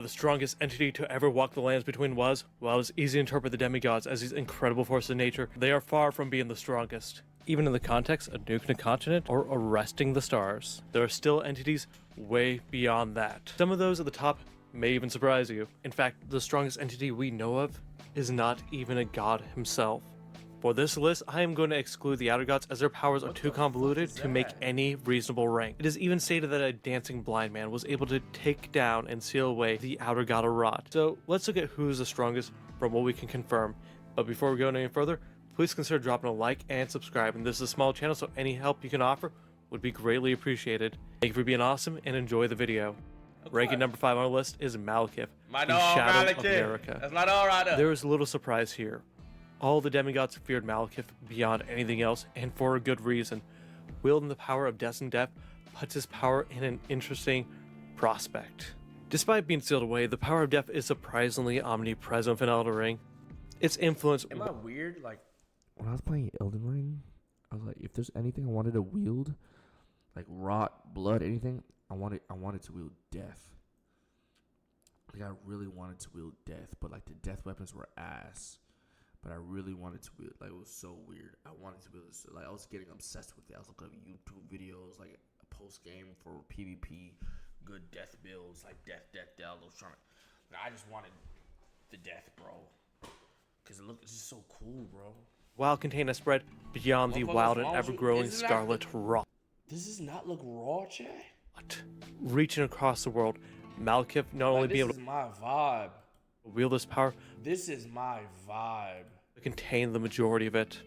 The strongest entity to ever walk the lands between was, well, it's easy to interpret the demigods as these incredible forces of nature. They are far from being the strongest. Even in the context of nuking a continent or arresting the stars, there are still entities way beyond that. Some of those at the top may even surprise you. In fact, the strongest entity we know of is not even a god himself. For this list, I am going to exclude the outer gods as their powers are too convoluted to make any reasonable rank. It is even stated that a dancing blind man was able to take down and seal away the outer god of Rot. So let's look at who's the strongest from what we can confirm. But before we go any further, please consider dropping a like and subscribe. And this is a small channel, so any help you can offer would be greatly appreciated. Thank you for being awesome and enjoy the video. Ranking number 5 on our list is Malekith, the Shadow of America. That's my dog right there. There is a little surprise here. All the demigods feared Malekith beyond anything else, and for a good reason. Wielding the power of death and death puts his power in an interesting prospect. Despite being sealed away, the power of death is surprisingly omnipresent in Elden Ring. Its influence... Am I weird? Like, when I was playing Elden Ring, I was like, if there's anything I wanted to wield, like rot, blood, anything, I wanted to wield death. Like, I really wanted to wield death, but like the death weapons were ass. But I really wanted to wield, like, it was so weird. I wanted to wield this, like, I was getting obsessed with it. I was looking up YouTube videos, like, a post-game for PvP, good death builds, like, death. I was trying to, like, I just wanted the death, bro. Because it's just so cool, bro. While contain a spread beyond the wild and ever-growing scarlet rot. Does this not look raw, Chad? Reaching across the world, Malekith not only be able to my vibe. Wield this power, this is my vibe, to contain the majority of it.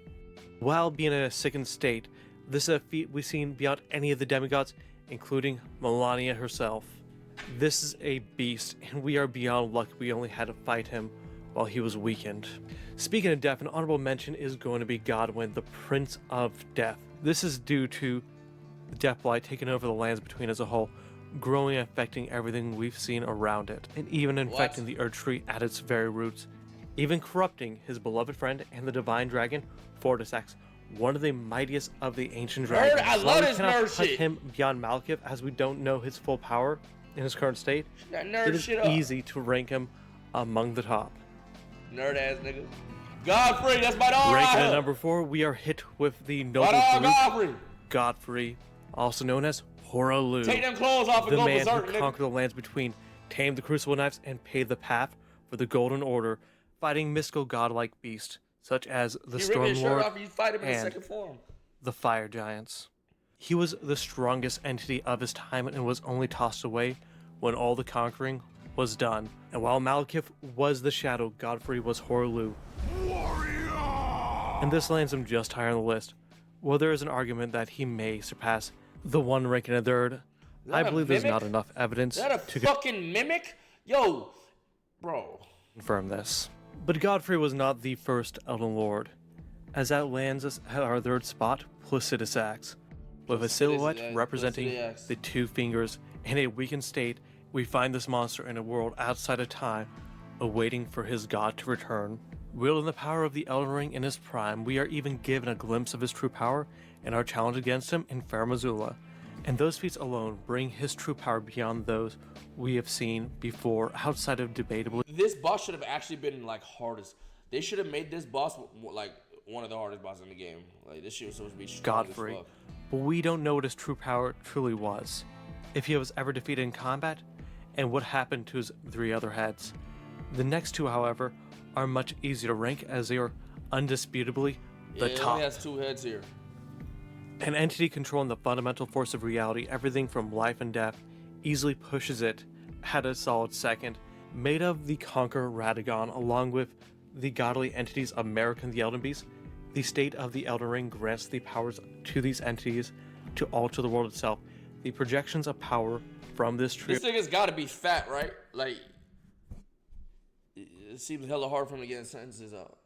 While being in a sickened state, this is a feat we've seen beyond any of the demigods, including Melania herself. This is a beast, and we are beyond lucky we only had to fight him while he was weakened. Speaking of death, an honorable mention is going to be Godwyn, the Prince of Death. This is due to the Death Blight taking over the lands between as a whole, growing and affecting everything we've seen around it, and even infecting the Earth Tree at its very roots, even corrupting his beloved friend and the divine dragon, Fortisax, one of the mightiest of the ancient dragons. I love this nerd shit. We cannot put him beyond Malekith as we don't know his full power in his current state. It is easy to rank him among the top. Nerd ass nigga. Godfrey, that's my dog. Ranking at number 4, we are hit with the noble brute, Godfrey, also known as Horaloo, take them clothes off and the go man berserk, who conquered the lands between, tamed the crucible knives, and paved the path for the Golden Order, fighting mystical godlike beasts such as the Storm Lord and the Fire Giants. He was the strongest entity of his time and was only tossed away when all the conquering was done. And while Malekith was the Shadow, Godfrey was Horaloo. And this lands him just higher on the list. While there is an argument that he may surpass the one ranking in third, I believe there's not enough evidence to fucking mimic? Yo, bro. Confirm this. But Godfrey was not the first Elden Lord, as that lands us at our third spot, Placidusax, with a silhouette representing the two fingers. In a weakened state, we find this monster in a world outside of time, awaiting for his god to return. Wielding the power of the Elden Ring in his prime, we are even given a glimpse of his true power in our challenge against him in Fair Missoula, and those feats alone bring his true power beyond those we have seen before, outside of debatably. This boss should have actually been like hardest. They should have made this boss like one of the hardest bosses in the game. Like, this shit was supposed to be strong Godfrey, as fuck. But we don't know what his true power truly was, if he was ever defeated in combat, and what happened to his 3 other heads. The next 2, however, are much easier to rank as they are undisputably the top. He only has 2 heads here. An entity controlling the fundamental force of reality, everything from life and death, easily pushes it at a solid second. Made of the Conqueror Radagon, along with the godly entities of Merrick and the Elden Beast, the state of the Elden Ring grants the powers to these entities to alter the world itself. The projections of power from this trio. This nigga's gotta be fat, right? Like, it seems hella hard for him to get his sentences out.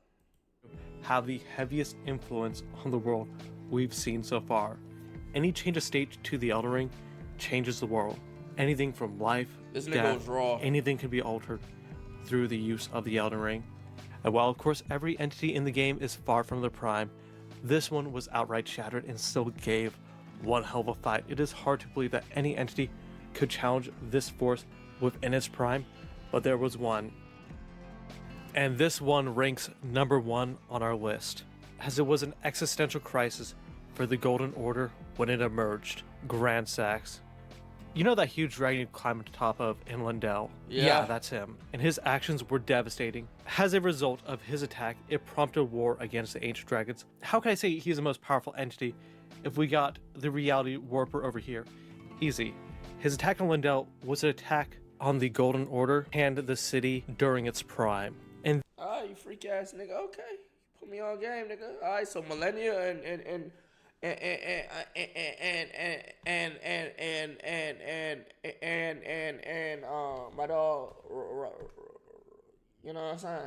Have the heaviest influence on the world we've seen so far. Any change of state to the Elden Ring changes the world. Anything from life, death, anything can be altered through the use of the Elden Ring. And while of course every entity in the game is far from their prime, this one was outright shattered and still gave one hell of a fight. It is hard to believe that any entity could challenge this force within its prime, But there was one. And this one ranks number 1 on our list, as it was an existential crisis for the Golden Order when it emerged. Grand Sax. You know that huge dragon you climb to the top of in Lindell? Yeah. That's him. And his actions were devastating. As a result of his attack, it prompted war against the ancient dragons. How can I say he's the most powerful entity if we got the reality warper over here? Easy. His attack on Lindell was an attack on the Golden Order and the city during its prime. And You freak ass nigga. Okay, put me on game, nigga. All right, so Millennia and my dog, you know what I'm saying?